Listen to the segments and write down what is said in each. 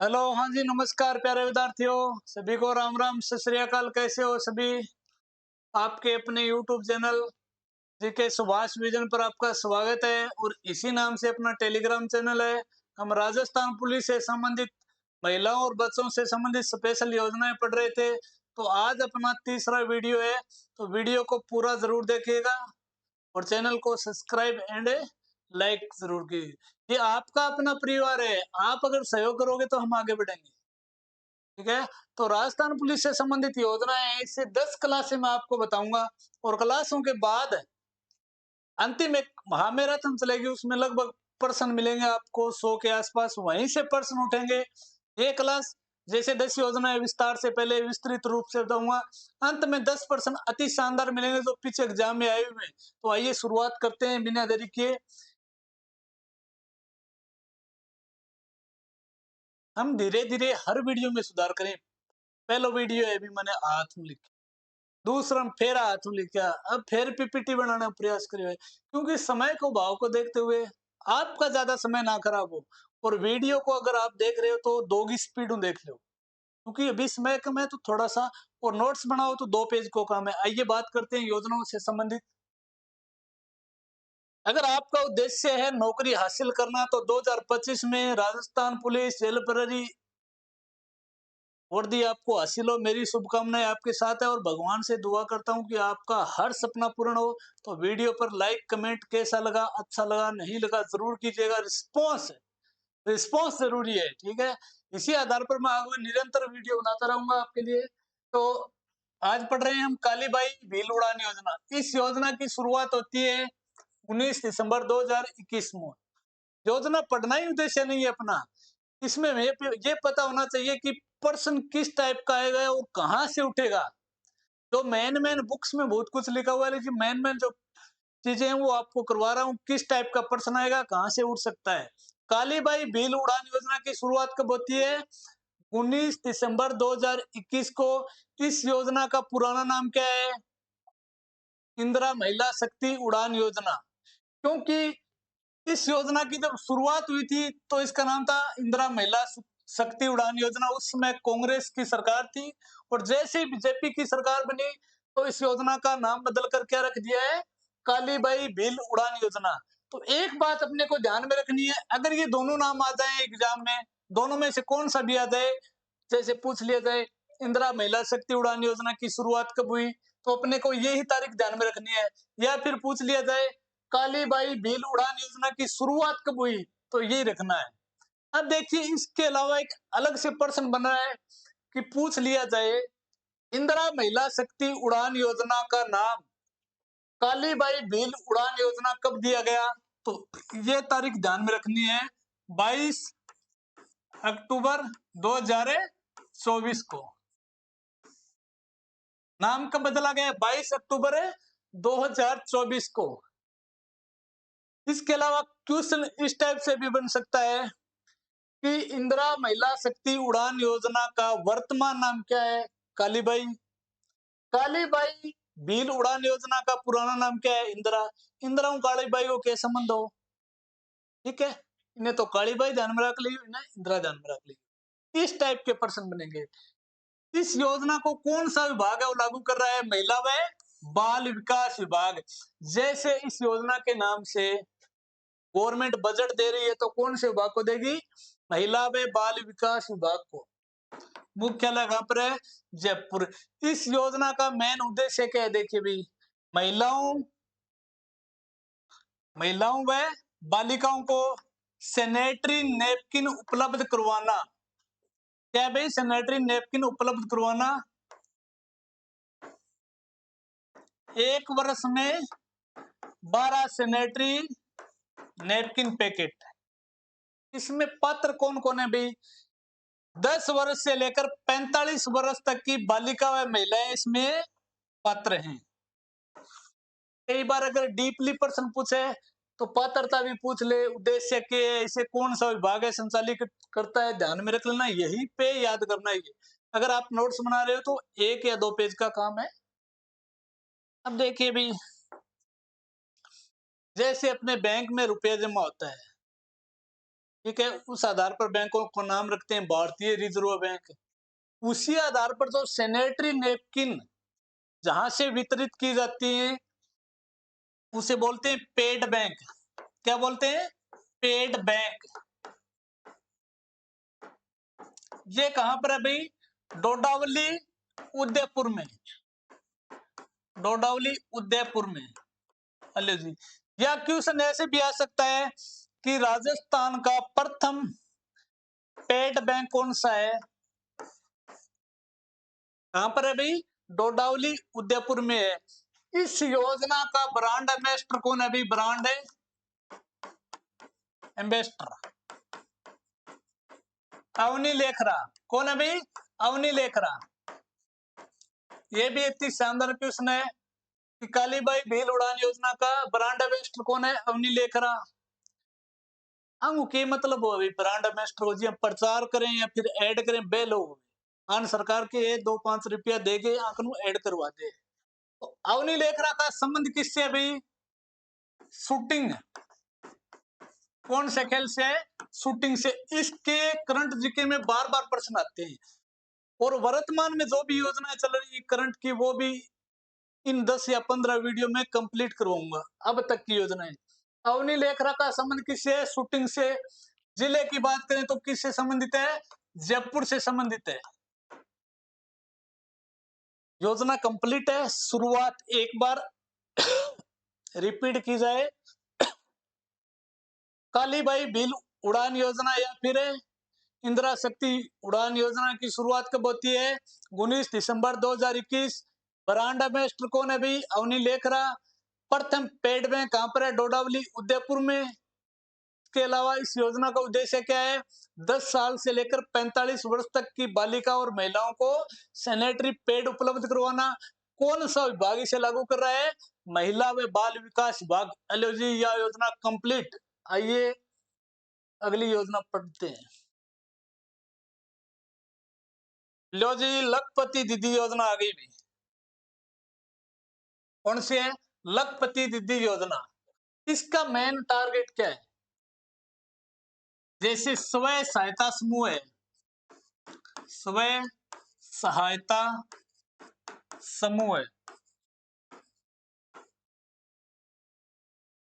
Hello, हाँ जी, नमस्कार प्यारे विद्यार्थियों। सभी को राम राम, सत श्री अकाल। कैसे हो सभी? आपके अपने YouTube channel GK Subhash vision पर आपका स्वागत है और इसी नाम से अपना टेलीग्राम चैनल है। हम राजस्थान पुलिस से संबंधित महिलाओं और बच्चों से संबंधित स्पेशल योजनाएं पढ़ रहे थे। तो आज अपना तीसरा वीडियो है, तो वीडियो को पूरा जरूर देखिएगा और चैनल को सब्सक्राइब एंड लाइक जरूर कीजिए। ये आपका अपना परिवार है, आप अगर सहयोग करोगे तो हम आगे बढ़ेंगे। ठीक है। तो राजस्थान पुलिस से संबंधित योजनाएं हैं, इससे 10 क्लासें मैं आपको बताऊंगा और क्लासों के बाद अंतिम एक महामैराथन चलेगी, उसमें लगभग प्रश्न मिलेंगे आपको 100 के आसपास, वहीं से प्रश्न उठेंगे। ये क्लास जैसे 10 योजनाएं विस्तार से पहले विस्तृत रूप से बताऊंगा, अंत में 10 प्रश्न अति शानदार मिलेंगे जो पीछे एग्जाम में आए हुए हैं। तो आइए शुरुआत करते हैं बिना देरी किए। हम धीरे धीरे हर वीडियो में सुधार करें। पहला वीडियो है, अभी मैंने हाथ में लिखा, दूसरा फेर हाथ में लिखा, अब फिर पीपीटी बनाने का प्रयास करिए है, क्योंकि समय को भाव को देखते हुए आपका ज्यादा समय ना खराब हो। और वीडियो को अगर आप देख रहे हो तो दो की स्पीड में देख लो, क्योंकि अभी समय कम है तो थोड़ा सा। और नोट्स बनाओ तो 2 पेज को काम है। आइए बात करते हैं योजनाओं से संबंधित। अगर आपका उद्देश्य है नौकरी हासिल करना तो 2025 में राजस्थान पुलिस जेल प्रहरी वर्दी आपको हासिल हो। मेरी शुभकामनाएं आपके साथ है और भगवान से दुआ करता हूं कि आपका हर सपना पूर्ण हो। तो वीडियो पर लाइक कमेंट कैसा लगा, अच्छा लगा, नहीं लगा जरूर कीजिएगा। रिस्पॉन्स रिस्पॉन्स जरूरी है, ठीक है। इसी आधार पर मैं आगे निरंतर वीडियो बनाता रहूंगा आपके लिए। तो आज पढ़ रहे हैं हम कालीबाई भील उड़ान योजना। इस योजना की शुरुआत होती है 19 दिसंबर 2021 में। योजना पढ़ना ही उद्देश्य नहीं है अपना, इसमें ये पता होना चाहिए कि प्रश्न किस टाइप का आएगा और कहां से उठेगा। तो मेन मेन बुक्स में बहुत कुछ लिखा हुआ है, लेकिन मेन मेन जो चीजें हैं वो आपको करवा रहा हूँ। किस टाइप का प्रश्न आएगा, कहां से उठ सकता है। कालीबाई भील उड़ान योजना की शुरुआत कब होती है? 19 दिसंबर 2021 को। इस योजना का पुराना नाम क्या है? इंदिरा महिला शक्ति उड़ान योजना। क्योंकि इस योजना की जब शुरुआत हुई थी तो इसका नाम था इंदिरा महिला शक्ति उड़ान योजना। उस समय कांग्रेस की सरकार थी और जैसे ही बीजेपी की सरकार बनी तो इस योजना का नाम बदल कर क्या रख दिया है? कालीबाई भील उड़ान योजना। तो एक बात अपने को ध्यान में रखनी है, अगर ये दोनों नाम आ जाए एग्जाम में, दोनों में से कौन सा भी आ जाए, जैसे पूछ लिया जाए इंदिरा महिला शक्ति उड़ान योजना की शुरुआत कब हुई, तो अपने को यही तारीख ध्यान में रखनी है। या फिर पूछ लिया जाए कालीबाई भील उड़ान योजना की शुरुआत कब हुई, तो यही रखना है। अब देखिए, इसके अलावा एक अलग से प्रश्न बन रहा है कि पूछ लिया जाए इंदिरा महिला शक्ति उड़ान योजना का नाम कालीबाई भील उड़ान योजना कब दिया गया, तो ये तारीख ध्यान में रखनी है, 22 अक्टूबर 2024 को। नाम कब बदला गया? 22 अक्टूबर 2024 को। इसके अलावा क्वेश्चन इस टाइप से भी बन सकता है कि इंदिरा महिला शक्ति उड़ान योजना का वर्तमान नाम क्या है? कालीबाई। कालीबाई भील उड़ान योजना का पुराना नाम क्या है? इंदिरा। इंदिरा और कालीबाई को क्या संबंध हो? ठीक है, इन्हें तो कालीबाई ध्यान में रख ली, इन्हें इंदिरा ध्यान में रख ली। इस टाइप के प्रश्न बनेंगे। इस योजना को कौन सा विभाग है वो लागू कर रहा है? महिला व बाल विकास विभाग। जैसे इस योजना के नाम से गवर्नमेंट बजट दे रही है तो कौन से विभाग को देगी? महिला व बाल विकास विभाग को। मुख्यालय कहां पर है? जयपुर। इस योजना का मेन उद्देश्य क्या है? देखिए भाई, महिलाओं महिलाओं व बालिकाओं को सैनिटरी नैपकिन उपलब्ध करवाना। क्या है भाई? सैनिटरी नैपकिन उपलब्ध करवाना। 1 वर्ष में 12 सैनिटरी नैपकिन पैकेट। इसमें पात्र कौन कौन है भाई? 10 वर्ष से लेकर 45 वर्ष तक की बालिका व महिलाएं इसमें पात्र हैं। कई बार अगर डीपली प्रश्न पूछे तो पात्रता भी पूछ ले, उद्देश्य के इसे कौन सा विभाग है संचालित करता है, ध्यान में रख लेना, यही पे याद करना है। अगर आप नोट्स बना रहे हो तो 1 या 2 पेज का काम है। अब देखिए भी, जैसे अपने बैंक में रुपया जमा होता है, ठीक है, उस आधार पर बैंकों को नाम रखते हैं भारतीय रिजर्व बैंक। उसी आधार पर जो सैनिटरी नैपकिन जहां से वितरित की जाती है उसे बोलते हैं पेड बैंक। क्या बोलते हैं? Paid bank. ये कहां पर है भाई? डोडावली उदयपुर में। डोडावली उदयपुर में। हेलो जी। या क्वेश्चन ऐसे भी आ सकता है कि राजस्थान का प्रथम पेड बैंक कौन सा है? कहां पर है भाई? डोडावली उदयपुर में है। इस योजना का ब्रांड एम्बेसडर कौन है भाई? Brand ambassador Avani Lekhara. कौन है भाई? अवनी लेखरा। ये भी इतनी शानदार क्वेश्चन है कि कालीबाई भील उड़ान योजना का ब्रांड एम्बेसडर कौन है? अवनी लेखरा। हम के मतलब हो ब्रांड एम्बेसडर हो जी, हम प्रचार करें या फिर ऐड करें बे लोग आन सरकार के 2-5 रुपया देके आंख नु ऐड करवा दे। तो अवनी लेखरा का संबंध किससे है भाई? शूटिंग। कौन से खेल से? शूटिंग से। इसके करंट जीके में बार बार प्रश्न आते हैं और वर्तमान में जो भी योजनाएं चल रही है करंट की वो भी इन 10 या 15 वीडियो में कंप्लीट करवाऊंगा अब तक की योजनाएं। अवनी लेखरा का संबंध किससे है? शूटिंग से। जिले की बात करें तो किससे संबंधित है? जयपुर से संबंधित है। योजना कंप्लीट है। शुरुआत एक बार रिपीट की जाए, कालीबाई भील उड़ान योजना या फिर इंदिरा शक्ति उड़ान योजना की शुरुआत कब होती है? 19 दिसंबर 2021। ब्रांड एम्बेसडर कौन है भाई? अवनी लेखरा। प्रथम पेड बैंक कहां पर है? डोडावली उदयपुर में। इसके अलावा इस योजना का उद्देश्य क्या है? 10 साल से लेकर 45 वर्ष तक की बालिका और महिलाओं को सैनिटरी पैड उपलब्ध करवाना। कौन सा विभाग इसे लागू कर रहा है? महिला व बाल विकास विभाग। हेलो जी, यह योजना कंप्लीट। आइए अगली योजना पढ़ते हैं। लो जी, लखपति दीदी योजना आ गई भी। कौन सी है? लखपति दीदी योजना। इसका मेन टारगेट क्या है? जैसे स्व सहायता समूह है, स्व सहायता समूह है,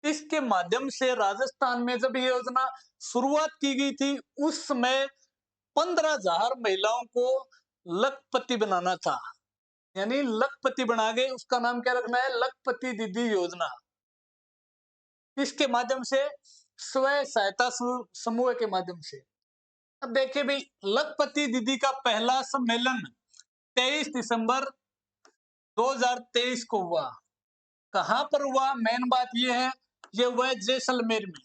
इसके माध्यम से राजस्थान में जब ये योजना शुरुआत की गई थी उस समय 15,000 महिलाओं को लखपति बनाना था। यानी लखपति बना के उसका नाम क्या रखना है? लखपति दीदी योजना। इसके माध्यम से स्व सहायता समूह के माध्यम से। अब देखिए भाई, लखपति दीदी का पहला सम्मेलन 23 दिसंबर 2023 को हुआ। कहां पर हुआ? मेन बात यह है, ये हुआ है जैसलमेर में।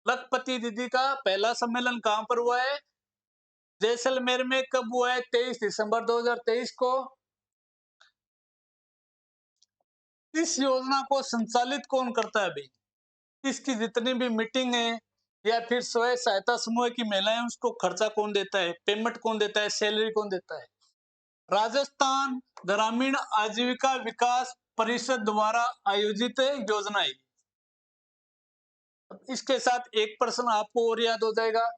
लखपति दीदी का पहला सम्मेलन कहां पर हुआ है? जैसलमेर में। कब हुआ है? 23 दिसंबर 2023 को। इस योजना को संचालित कौन करता है भाई? इसकी जितनी भी मीटिंग है या फिर स्वयं सहायता समूह की महिलाएं, उसको खर्चा कौन देता है? पेमेंट कौन देता है? सैलरी कौन देता है? राजस्थान ग्रामीण आजीविका विकास परिषद द्वारा आयोजित योजना है। इसके साथ एक प्रश्न आपको और याद हो जाएगा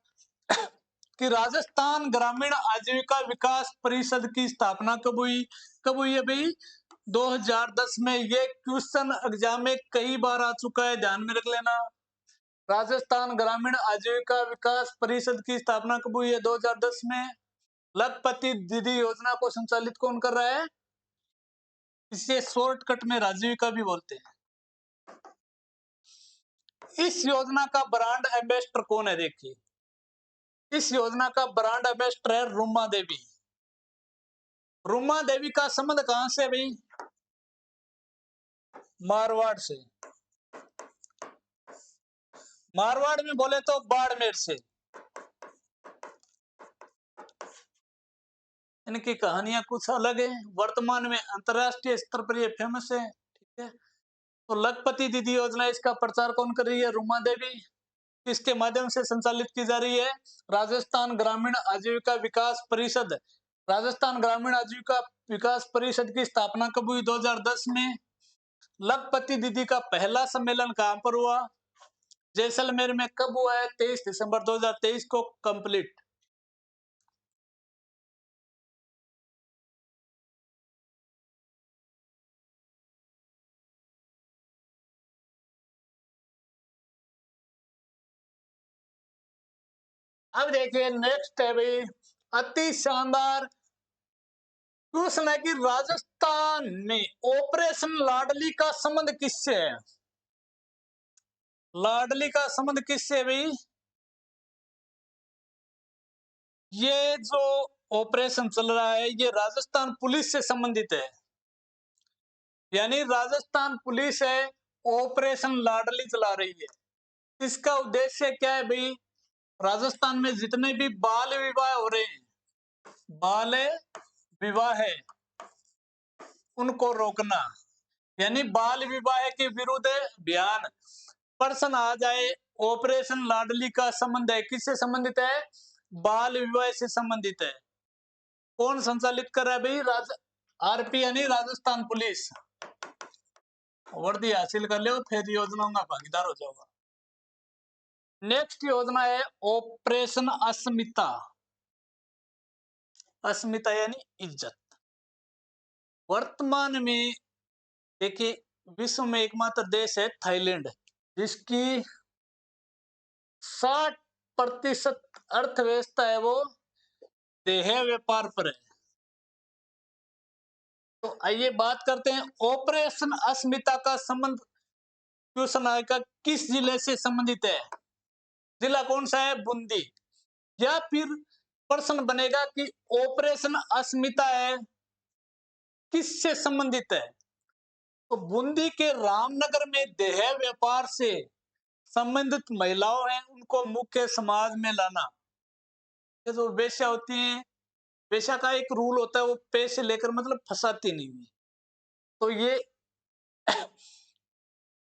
कि राजस्थान ग्रामीण आजीविका विकास परिषद की स्थापना कब हुई? कब हुई है भाई? 2010 में। ये क्वेश्चन एग्जाम में कई बार आ चुका है, ध्यान में रख लेना। राजस्थान ग्रामीण आजीविका विकास परिषद की स्थापना कब हुई है? 2010 में। लखपति दीदी योजना को संचालित कौन कर रहा है? इसे शॉर्टकट में राजीविका भी बोलते हैं। इस योजना का ब्रांड एम्बेसडर कौन है? देखिए, इस योजना का ब्रांड एम्बेसडर है रुमा देवी। रुमा देवी का संबंध कहां से है भाई? मारवाड़ से। मारवाड़ में बोले तो बाड़मेर से। इनकी कहानियां कुछ अलग है। वर्तमान में अंतरराष्ट्रीय स्तर पर ये फेमस है। ठीक है, तो लखपति दीदी योजना, इसका प्रचार कौन कर रही है? रुमा देवी। इसके माध्यम से संचालित की जा रही है राजस्थान ग्रामीण आजीविका विकास परिषद। राजस्थान ग्रामीण आजीविका विकास परिषद की स्थापना कब हुई? 2010 में। लखपति दीदी का पहला सम्मेलन कहां पर हुआ? जैसलमेर में कब हुआ है? 23 दिसंबर 2023 को कंप्लीट। अब देखिए नेक्स्ट है भाई, अति शानदार क्वेश्चन है कि राजस्थान में ऑपरेशन लाडली का संबंध किससे है? लाडली का संबंध किससे है भाई? ये जो ऑपरेशन चल रहा है ये राजस्थान पुलिस से संबंधित है, यानी राजस्थान पुलिस है ऑपरेशन लाडली चला रही है। इसका उद्देश्य क्या है भाई? राजस्थान में जितने भी बाल विवाह हो रहे हैं, बाल विवाह है उनको रोकना, यानी बाल विवाह के विरुद्ध अभियान। प्रश्न आ जाए ऑपरेशन लाडली का संबंध है किससे संबंधित है? बाल विवाह से संबंधित है। कौन संचालित कर रहा है भाई? आरपी यानी राजस्थान पुलिस। वर्दी हासिल कर लो फिर योजनाओं का भागीदार हो जाओगा। नेक्स्ट योजना है ऑपरेशन अस्मिता। अस्मिता यानी इज्जत। वर्तमान में देखिए विश्व में एकमात्र देश है थाईलैंड, जिसकी 60% अर्थव्यवस्था है वो देह व्यापार पर है। तो आइए बात करते हैं ऑपरेशन अस्मिता का संबंध क्वेश्चन आएगा किस जिले से संबंधित है? जिला कौन सा है? बूंदी। या फिर प्रश्न बनेगा कि ऑपरेशन अस्मिता है किससे संबंधित है? तो बूंदी के रामनगर में देह व्यापार से संबंधित महिलाओं हैं उनको मुख्य समाज में लाना। ये जो वेश्या होती है, वेश्या का एक रूल होता है वो पैसे लेकर मतलब फंसाती नहीं है। तो ये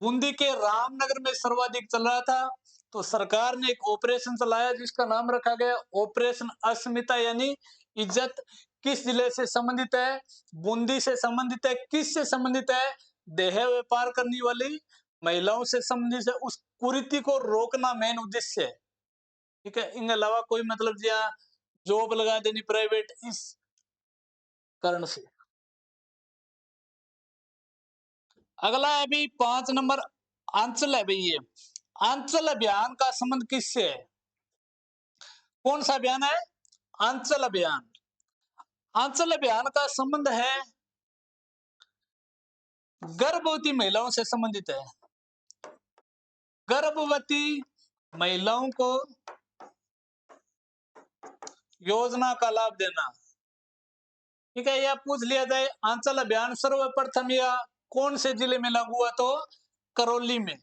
बूंदी के रामनगर में सर्वाधिक चल रहा था, तो सरकार ने एक ऑपरेशन चलाया जिसका नाम रखा गया ऑपरेशन अस्मिता यानी इज्जत। किस जिले से संबंधित है? बूंदी से संबंधित है। किस से संबंधित है? देह व्यापार करने वाली महिलाओं से संबंधित है। उस कुरीति को रोकना मेन उद्देश्य है। ठीक है, इनके अलावा कोई मतलब या जॉब लगा देनी प्राइवेट, इस कारण से। अगला है भी 5 नंबर आंचल है भाई। ये आंचल अभियान का संबंध किससे है? कौन सा अभियान है? आंचल अभियान। आंचल अभियान का संबंध है गर्भवती महिलाओं से संबंधित है। गर्भवती महिलाओं को योजना का लाभ देना। ठीक है, यह पूछ लिया जाए आंचल अभियान सर्वप्रथम या कौन से जिले में लागू हुआ? तो करौली में।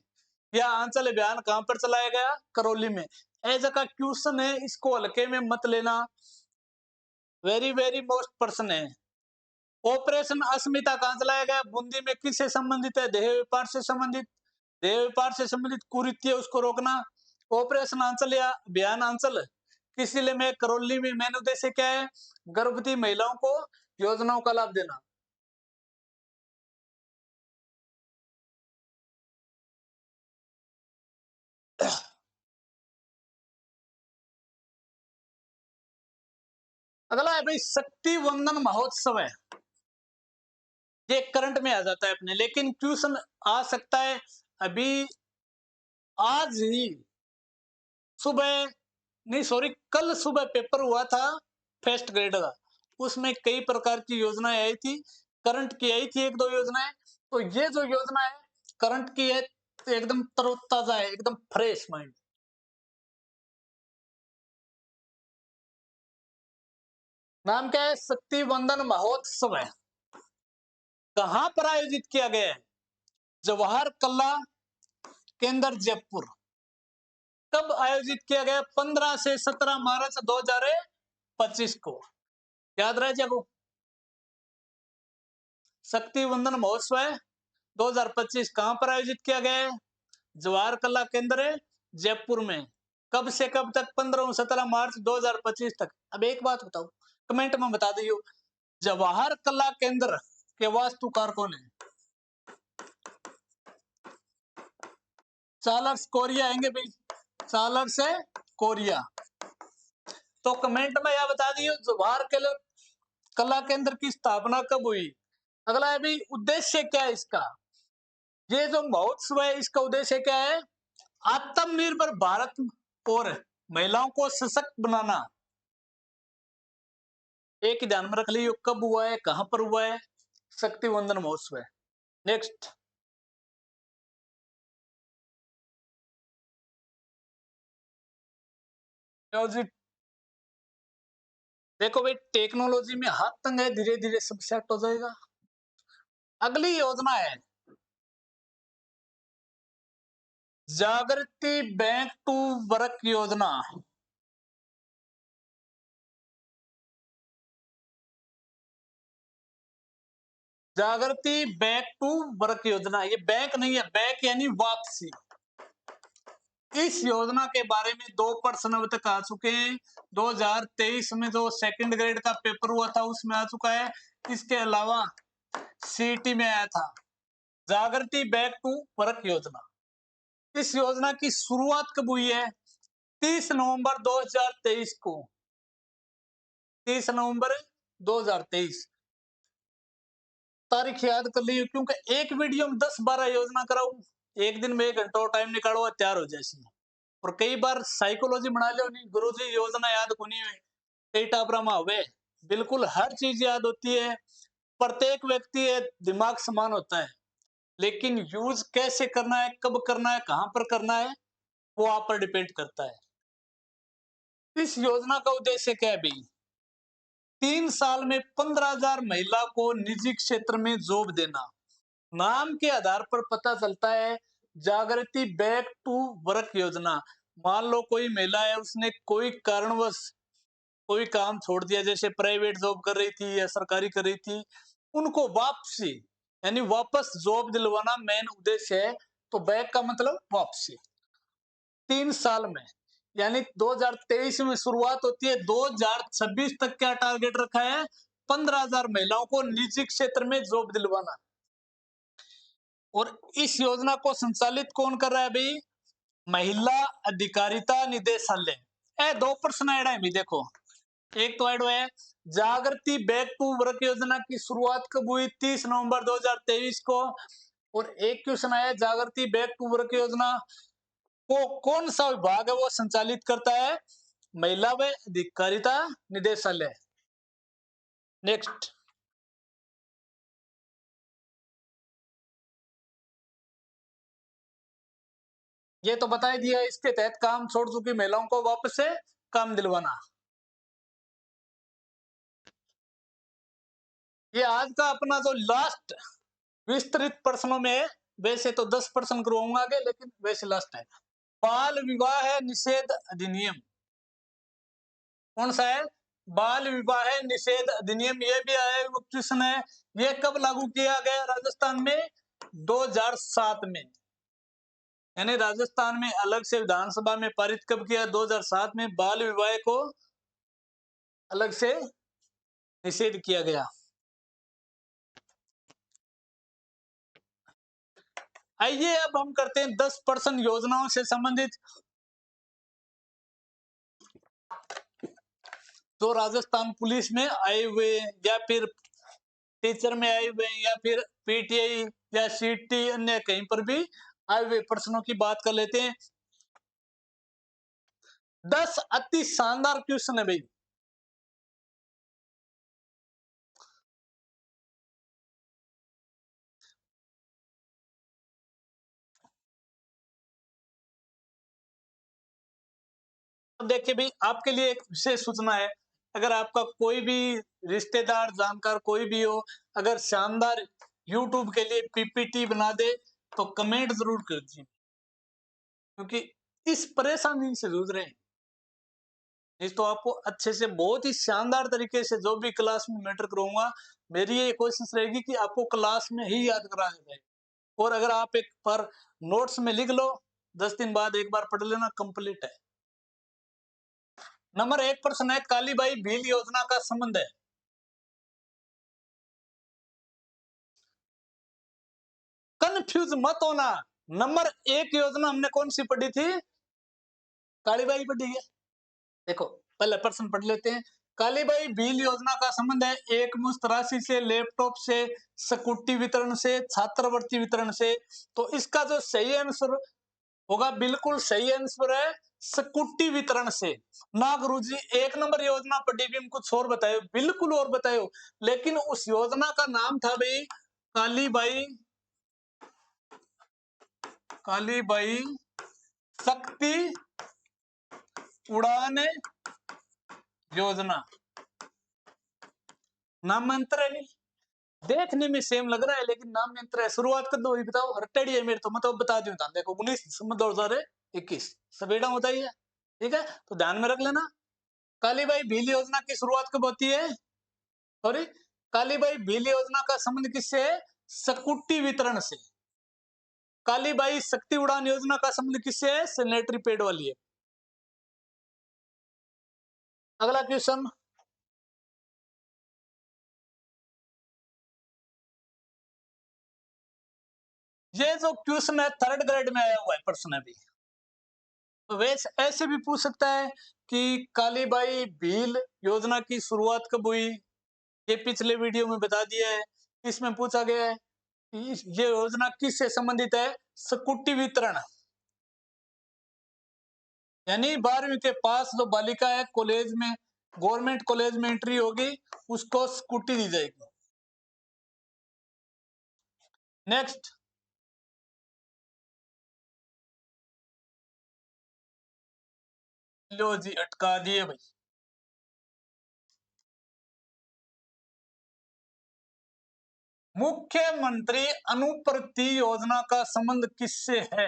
यह आंचल अभियान कहां पर चलाया गया? करौली में। ऐसा का क्वेश्चन है, इसको हल्के में मत लेना, वेरी वेरी मोस्ट प्रश्न है। ऑपरेशन अस्मिता कहां चलाया गया? बूंदी में। किससे संबंधित है? देह व्यापार से संबंधित। देह व्यापार से संबंधित कुरीति है उसको रोकना। ऑपरेशन आंचल या अभियान आंचल किस जिले में? करौली में। मेन उद्देश्य क्या है? गर्भवती महिलाओं को योजनाओं का लाभ देना। अगला है भाई शक्ति वंदन महोत्सव है। ये करंट में आ जाता है अपने, लेकिन क्वेश्चन आ सकता है अभी आज ही सुबह, नहीं सॉरी कल सुबह पेपर हुआ था फर्स्ट ग्रेड का। उसमें कई प्रकार की योजनाएं आई थी, करंट की आई थी 1-2 योजनाएं। तो ये जो योजना है करंट की है तो एकदम तरोताजा है, एकदम फ्रेश माइंड। नाम क्या है? शक्ति वंदन महोत्सव है। कहां पर आयोजित किया गया है? जवाहर कला केंद्र जयपुर। कब आयोजित किया गया? 15 से 17 मार्च 2025 को। याद रहे जाको। शक्ति वंदन महोत्सव है 2025 कहां पर आयोजित किया गया है? जवाहर कला केंद्र जयपुर में। कब से कब तक? 15 और 17 मार्च 2025 तक। अब एक बात बताओ, कमेंट में बता दियो, जवाहर कला केंद्र के वास्तुकार कौन है? सालर्स कोरिया आएंगे भाई, सालर से कोरिया। तो कमेंट में यह बता दियो जवाहर कला केंद्र की स्थापना कब हुई। अगला है भाई उद्देश्य क्या है इसका। ये जो महोत्सव है इसका उद्देश्य क्या है, आत्मनिर्भर भारत और महिलाओं को सशक्त बनाना। एक ही ध्यान में रख लियो कब हुआ है, कहां पर हुआ है, शक्ति वंदन महोत्सव है। नेक्स्ट, देखो भाई टेक्नोलॉजी में हाथ तंग है, धीरे धीरे सब सेट हो जाएगा। अगली योजना है जागृति बैंक टू वर्क योजना। जागृति बैक टू वर्क योजना, ये बैंक नहीं है, बैक यानी वापसी। इस योजना के बारे में 2 प्रश्न अब तक आ चुके हैं। 2023 में जो सेकंड ग्रेड का पेपर हुआ था उसमें आ चुका है। इसके अलावा सीटी में आया था जागृति बैक टू वर्क योजना। इस योजना की शुरुआत कब हुई है, 30 नवंबर 2023 को। 30 नवंबर 2023 तारीख याद कर ली, क्योंकि एक वीडियो में 10-12 योजना कराऊ, एक दिन में 1 घंटा टाइम निकालो और तैयार हो जाए। और कई बार साइकोलॉजी बना लो नहीं गुरु जी योजना याद को नहीं हुई, कई टापरा में हुए। बिल्कुल हर चीज याद होती है, प्रत्येक व्यक्ति है दिमाग समान होता है, लेकिन यूज कैसे करना है, कब करना है, कहां पर करना है, वो आप पर डिपेंड करता है। इस योजना का उद्देश्य क्या है भाई, 3 साल में 15,000 महिला को निजी क्षेत्र में जॉब देना। नाम के आधार पर पता चलता है जागृति बैक टू वर्क योजना। मान लो कोई महिला है, उसने कोई कारणवश कोई काम छोड़ दिया, जैसे प्राइवेट जॉब कर रही थी या सरकारी कर रही थी, उनको वापसी यानी वापस जॉब दिलवाना मेन उद्देश्य है। तो बैक का मतलब वापसी। 3 साल में यानी 2023 में शुरुआत होती है, 2026 तक क्या टारगेट रखा है, 15,000 महिलाओं को निजी क्षेत्र में जॉब दिलवाना। और इस योजना को संचालित कौन कर रहा है भाई, महिला अधिकारिता निदेशालय। 2 प्रश्न ऐड है भी, देखो एक तो ऐड है जागृति बैक टू वर्क योजना की शुरुआत कब हुई, 30 नवंबर 2023 को। और एक क्वेश्चन आया जागृति बैक टू वर्क योजना को कौन सा विभाग है वो संचालित करता है, महिला व अधिकारिता निदेशालय। नेक्स्ट, ये तो बता ही दिया, इसके तहत काम छोड़ चुकी महिलाओं को वापस से काम दिलवाना। ये आज का अपना जो लास्ट विस्तृत प्रश्नों में है, वैसे तो 10 प्रश्न करवाऊंगा आगे, लेकिन वैसे लास्ट है। बाल विवाह निषेध अधिनियम कौन सा है, बाल विवाह निषेध अधिनियम, ये भी आया क्वेश्चन है। ये कब लागू किया गया राजस्थान में, 2007 में। यानी राजस्थान में अलग से विधानसभा में पारित कब किया, 2007 में बाल विवाह को अलग से निषेध किया गया। आइए अब हम करते हैं 10% योजनाओं से संबंधित जो राजस्थान पुलिस में आए हुए या फिर टीचर में आए हुए या फिर पीटीआई या सीटी अन्य कहीं पर भी आए हुए प्रश्नों की बात कर लेते हैं। 10 अति शानदार क्वेश्चन है भाई। अब देखिए भाई आपके लिए एक विशेष सूचना है, अगर आपका कोई भी रिश्तेदार जानकार कोई भी हो, अगर शानदार यूट्यूब के लिए पीपीटी बना दे तो कमेंट जरूर कीजिए, क्योंकि इस परेशानी से जूझ रहे हैं। इस तो आपको अच्छे से बहुत ही शानदार तरीके से जो भी क्लास में मैटर करूंगा, मेरी ये कोशिश रहेगी कि आपको क्लास में ही याद कराया जाए। और अगर आप एक पर नोट्स में लिख लो, 10 दिन बाद एक बार पढ़ लेना, कंप्लीट है। नंबर 1 प्रश्न है कालीबाई भील योजना का संबंध है। कंफ्यूज मत होना, नंबर 1 योजना हमने कौन सी पढ़ी थी? कालीबाई पढ़ी है। देखो पहले प्रश्न पढ़ लेते हैं। कालीबाई भील योजना का संबंध है एक मुश्त राशि से, लैपटॉप से, स्कूटी वितरण से, छात्रवृत्ति वितरण से। तो इसका जो सही आंसर होगा, बिल्कुल सही आंसर है स्कूटी वितरण से। ना गुरुजी 1 नंबर योजना पढ़ी भी हम कुछ और बताए, बिल्कुल और बताए, लेकिन उस योजना का नाम था भाई कालीबाई, कालीबाई शक्ति उड़ान योजना। नाम में अंतर है नहीं, देखने में सेम लग रहा है लेकिन नाम में अंतर है। शुरुआत कर दो, बताओ हरटेडी है मेरे तो, मतलब बता दूं। देखो 19/2021 सवेरा होता ही है, ठीक है, तो ध्यान में रख लेना। कालीबाई भील योजना की शुरुआत कब होती है? सॉरी, कालीबाई भील योजना का संबंध किससे है? स्कूटी वितरण से। कालीबाई शक्ति उड़ान योजना का संबंध किससे है? सैनिटरी पैड वाली है। अगला क्वेश्चन, ये जो क्वेश्चन है 3rd ग्रेड में आया हुआ है प्रश्न अभी। तो वैसे ऐसे भी पूछ सकता है कि कालीबाई भील योजना की शुरुआत कब हुई? ये पिछले वीडियो में बता दिया है। इसमें पूछा गया है कि ये योजना किससे संबंधित है? स्कूटी वितरण, यानी 12वीं के पास जो बालिका है कॉलेज में, गवर्नमेंट कॉलेज में एंट्री होगी, उसको स्कूटी दी जाएगी। नेक्स्ट, लो जी अटका दिए भाई। मुख्यमंत्री अनुप्रति योजना का संबंध किससे है?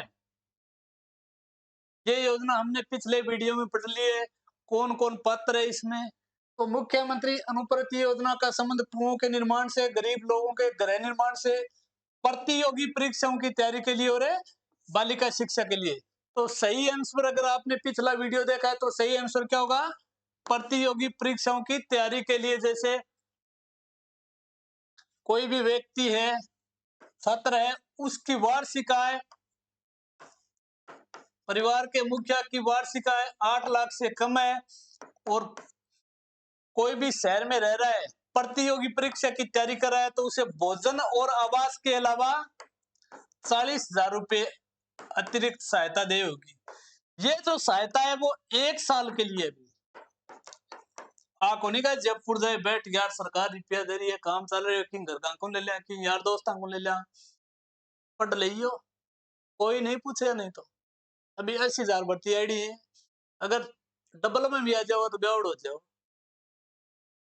ये योजना हमने पिछले वीडियो में पढ़ ली है। कौन कौन पात्र है इसमें? तो मुख्यमंत्री अनुप्रति योजना का संबंध कुओं के निर्माण से, गरीब लोगों के गृह निर्माण से, प्रतियोगी परीक्षाओं की तैयारी के लिए और बालिका शिक्षा के लिए। तो सही आंसर, अगर आपने पिछला वीडियो देखा है तो सही आंसर क्या होगा? प्रतियोगी परीक्षाओं की तैयारी के लिए। जैसे कोई भी व्यक्ति है, छात्र है, उसकी वार्षिक आय, परिवार के मुखिया की वार्षिक आय 8 लाख से कम है, और कोई भी शहर में रह रहा है, प्रतियोगी परीक्षा की तैयारी कर रहा है, तो उसे भोजन और आवास के अलावा 40,000 रुपए अतिरिक्त सहायता दे होगी। ये जो सहायता है वो 1 साल के लिए भी। कोनी का जयपुर जाए बैठ यार, सरकार रुपया दे रही है, काम चल रही है, कि घर का कौन ले लिया, कि यार दोस्तां को ले लिया, पढ़ लियो, कोई नहीं पूछेगा। नहीं तो अभी 80,000 भर्ती आईडी है, अगर डबल में भी आ जाओ तो ब्याउड हो जाओ।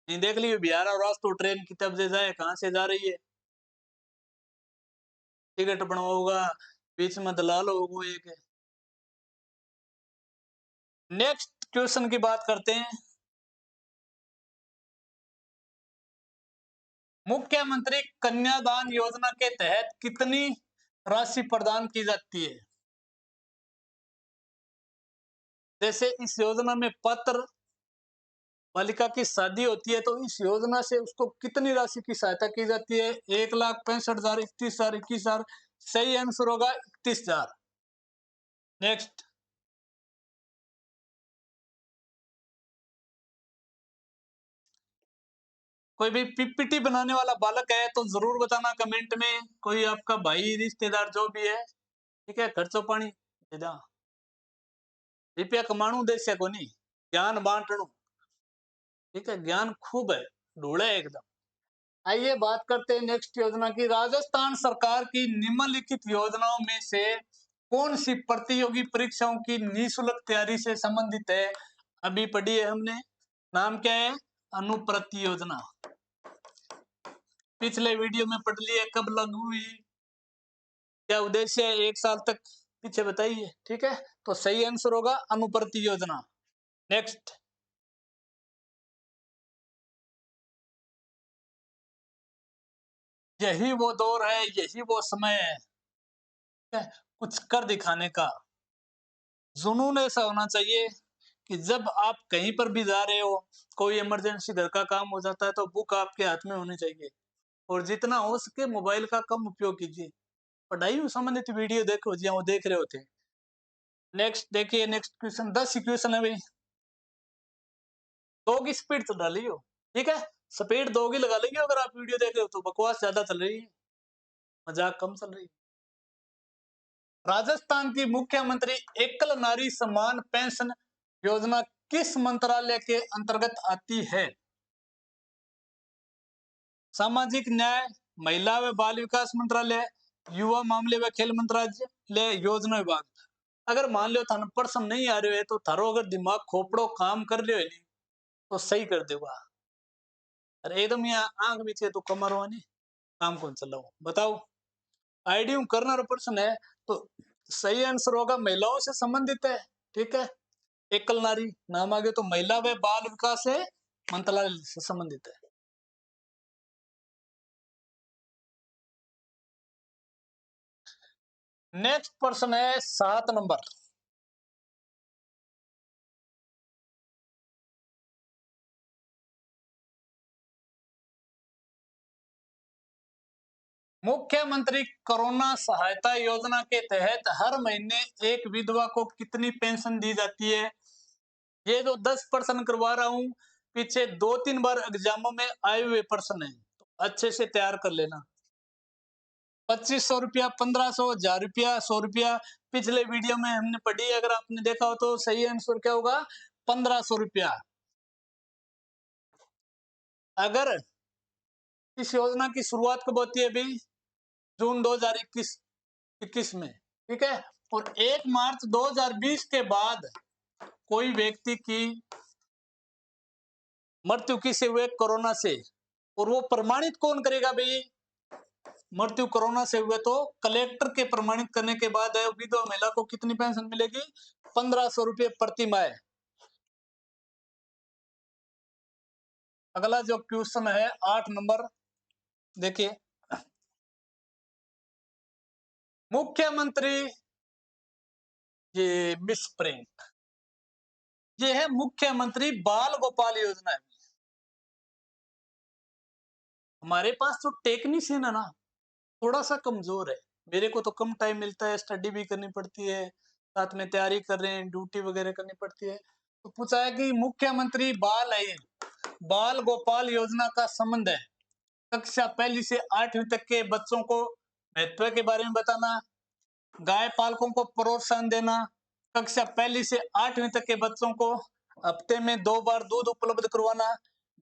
नहीं देख लियो बिहार और रास्ते ट्रेन की तब से जाए, कहां से जा रही है, टिकट बनवाओगा, बीच में दलाल होगा एक। नेक्स्ट क्वेश्चन की बात करते हैं। मुख्यमंत्री कन्यादान योजना के तहत कितनी राशि प्रदान की जाती है? जैसे इस योजना में पात्र बालिका की शादी होती है, तो इस योजना से उसको कितनी राशि की सहायता की जाती है? 1,65,000, 31,000, 21,000। सही आंसर होगा 31,000। नेक्स्ट, कोई भी पीपीटी बनाने वाला बालक है तो जरूर बताना कमेंट में, कोई आपका भाई रिश्तेदार जो भी है, ठीक है, खर्चो पानी रुपया कमाणु देश को नहीं, ज्ञान बांटणु, ठीक है, ज्ञान खूब है, ढूंढे एकदम। आइए बात करते हैं नेक्स्ट योजना की। राजस्थान सरकार की निम्नलिखित योजनाओं में से कौन सी प्रतियोगी परीक्षाओं की निःशुल्क तैयारी से संबंधित है? अभी पढ़ी है हमने, नाम क्या है? अनुप्रति योजना। पिछले वीडियो में पढ़ लिया, कब लागू हुई, क्या उद्देश्य है, 1 साल तक पीछे बताइए, ठीक है, तो सही आंसर होगा अनुप्रति योजना। नेक्स्ट, यही वो दौर है, यही वो समय है कुछ कर दिखाने का। जुनून ऐसा होना चाहिए कि जब आप कहीं पर भी जा रहे हो, कोई इमरजेंसी घर का काम हो जाता है, तो बुक आपके हाथ में होनी चाहिए, और जितना हो सके मोबाइल का कम उपयोग कीजिए। पढ़ाई से संबंधित वीडियो देखो जी, वो देख रहे होते। नेक्स्ट देखिए, नेक्स्ट क्वेश्चन 10 क्वेश्चन है भाई। दो की स्पीड तो डालियो, ठीक है, स्पीड 2 की लगा लेंगे अगर आप वीडियो देख रहे हो तो। बकवास ज्यादा चल रही है, मजाक कम चल रही है। राजस्थान की मुख्यमंत्री एकल नारी सम्मान पेंशन योजना किस मंत्रालय के अंतर्गत आती है? सामाजिक न्याय, महिला व बाल विकास मंत्रालय, युवा मामले व खेल मंत्रालय, योजना विभाग। अगर मान लो थाने प्रश्न नहीं आ रहे है तो थारो अगर दिमाग खोपड़ो काम कर रहे है तो सही कर देगा। अरे एकदम यहाँ आंख पीछे तो कमर नहीं काम कौन चलाओ बताओ। आईडी करना प्रश्न है तो सही आंसर होगा महिलाओं से संबंधित है, ठीक है। एकल नारी नाम आगे तो महिला व बाल विकास है मंत्रालय से संबंधित है। नेक्स्ट प्रश्न है 7 नंबर। मुख्यमंत्री कोरोना सहायता योजना के तहत हर महीने एक विधवा को कितनी पेंशन दी जाती है? ये जो 10 प्रश्न करवा रहा हूं पीछे 2-3 बार एग्जामों में आए हुए प्रश्न है, तो अच्छे से तैयार कर लेना। 2500 रुपया, 1500, 1000 रुपया, 100 रुपया। पिछले वीडियो में हमने पढ़ी, अगर आपने देखा हो तो सही आंसर क्या होगा? 1500 रुपया। अगर इस योजना की शुरुआत कब होती है भाई? जून 2021 में, ठीक है। और 1 मार्च 2020 के बाद कोई व्यक्ति की मृत्यु किसे हुए? कोरोना से। और वो प्रमाणित कौन करेगा भाई? मृत्यु कोरोना से हुए तो कलेक्टर के प्रमाणित करने के बाद विधवा महिला को कितनी पेंशन मिलेगी? 1500 रुपये प्रति माह। अगला जो क्वेश्चन है 8 नंबर देखिए। मुख्यमंत्री ये मिसप्रिंट, ये है मुख्यमंत्री बाल गोपाल योजना है। हमारे पास तो टेक्नीशियन है ना थोड़ा सा कमजोर है। मेरे को तो कम टाइम मिलता है, स्टडी भी करनी पड़ती है, साथ में तैयारी कर रहे हैं, ड्यूटी वगैरह करनी पड़ती है। तो पूछा है कि मुख्यमंत्री बाल गोपाल योजना का संबंध है कक्षा 1 से 8वीं तक के बच्चों को महत्व के बारे में बताना, गाय पालकों को प्रोत्साहन देना, कक्षा 1 से 8वीं तक के बच्चों को हफ्ते में 2 बार दूध उपलब्ध करवाना,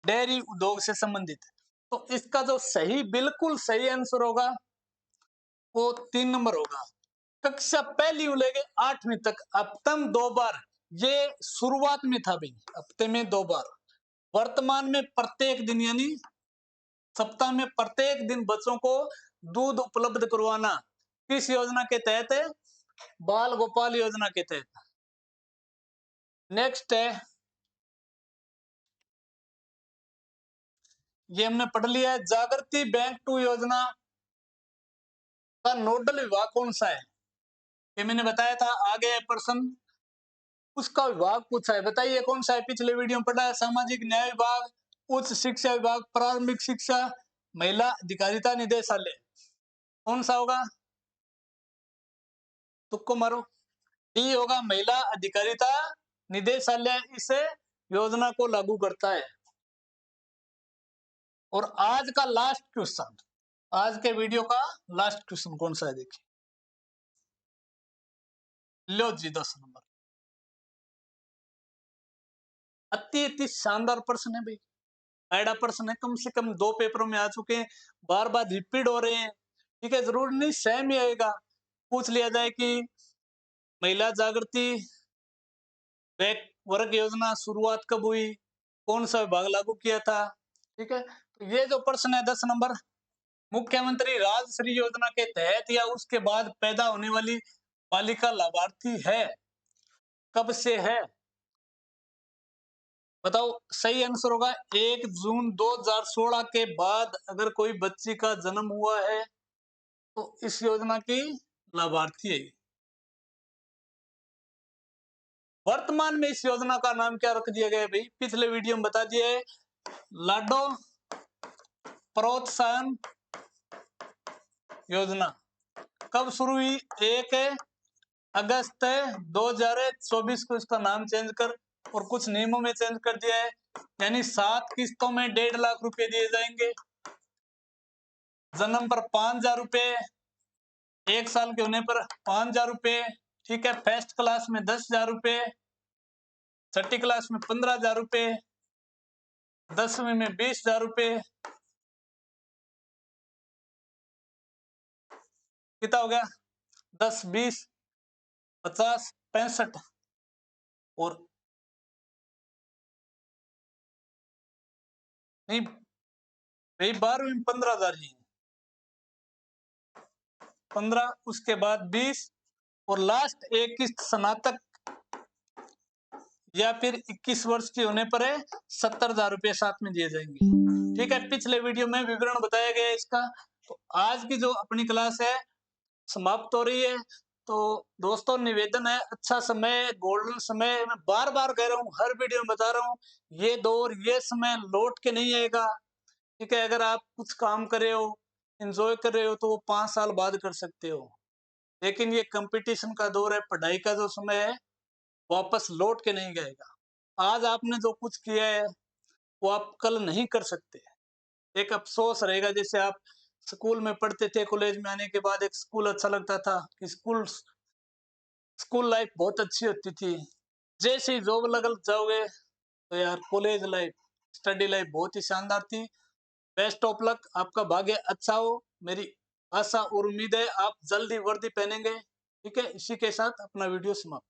डेयरी उद्योग से संबंधित। तो इसका जो सही बिल्कुल सही आंसर होगा वो 3 नंबर होगा। कक्षा 1 लेके 8वीं तक हफ्ते में 2 बार, ये शुरुआत में था भाई, हफ्ते में 2 बार। वर्तमान में प्रत्येक दिन यानी सप्ताह में प्रत्येक दिन बच्चों को दूध उपलब्ध करवाना किस योजना के तहत है? बाल गोपाल योजना के तहत। नेक्स्ट है, ये हमने पढ़ लिया है, जागृति बैंक 2 योजना का नोडल विभाग कौन सा है? ये मैंने बताया था, आगे प्रश्न उसका विभाग पूछा है, बताइए कौन सा है? पिछले वीडियो में पढ़ा है, सामाजिक न्याय विभाग, उच्च शिक्षा विभाग, प्रारंभिक शिक्षा, महिला अधिकारिता निदेशालय। कौन सा होगा? तुक्को मारो। डी होगा, महिला अधिकारिता निदेशालय इस योजना को लागू करता है। और आज का लास्ट क्वेश्चन, आज के वीडियो का लास्ट क्वेश्चन कौन सा है देखिए। लो जी 10 नंबर। अति शानदार प्रश्न है भाई, आइडा प्रश्न है, कम से कम 2 पेपरों में आ चुके हैं, बार बार रिपीट हो रहे हैं, ठीक है। जरूर नहीं सेम ही आएगा। पूछ लिया जाए कि महिला जागृति वर्ग योजना शुरुआत कब हुई, कौन सा विभाग लागू किया था, ठीक है। तो ये जो प्रश्न है 10 नंबर, मुख्यमंत्री राजश्री योजना के तहत या उसके बाद पैदा होने वाली बालिका लाभार्थी है, कब से है बताओ? सही आंसर होगा 1 जून 2016 के बाद अगर कोई बच्ची का जन्म हुआ है तो इस योजना की लाभार्थी है। वर्तमान में इस योजना का नाम क्या रख दिया गया है भाई? पिछले वीडियो में बता दिया है, लाडो प्रोत्साहन योजना। कब शुरू हुई? 1 अगस्त 2024 को इसका नाम चेंज कर और कुछ नियमों में चेंज कर दिया है, यानी 7 किस्तों में 1.5 लाख रुपए दिए जाएंगे। जन्म पर 5,000 रुपए, 1 साल के होने पर 5,000 रुपए, ठीक है। फर्स्ट क्लास में 10,000 रुपए, छठी क्लास में 15,000 रुपए, 10वीं में 20,000 रुपए। कितना हो गया? 10, 20, 50, 65 और नहीं भाई 12वीं में 15,000 ही 15, उसके बाद 20 और लास्ट एक किस्त स्नातक या फिर 21 वर्ष के होने पर है 70,000 रुपये साथ में दिए जाएंगे, ठीक है। पिछले वीडियो में विवरण बताया गया है इसका। तो आज की जो अपनी क्लास है समाप्त हो रही है। तो दोस्तों निवेदन है, अच्छा समय, गोल्डन समय, मैं बार बार कह रहा हूँ, हर वीडियो में बता रहा हूँ, ये दौर ये समय लौट के नहीं आएगा, ठीक है। अगर आप कुछ काम कर रहे हो, एंजॉय कर रहे हो, तो वो 5 साल बाद कर सकते हो, लेकिन ये कंपटीशन का दौर है, पढ़ाई का जो समय है वापस लौट के नहीं जाएगा। आज आपने जो कुछ किया है वो आप कल नहीं कर सकते। एक अफसोस रहेगा, जैसे आप स्कूल में पढ़ते थे, कॉलेज में आने के बाद एक स्कूल अच्छा लगता था कि स्कूल लाइफ बहुत अच्छी होती थी। जैसे ही जॉब लग जाओगे तो यार कॉलेज लाइफ, स्टडी लाइफ बहुत ही शानदार थी। बेस्ट ऑफ लक, आपका भाग्य अच्छा हो, मेरी आशा और उम्मीद है आप जल्दी वर्दी पहनेंगे, ठीक है। इसी के साथ अपना वीडियो समाप्त।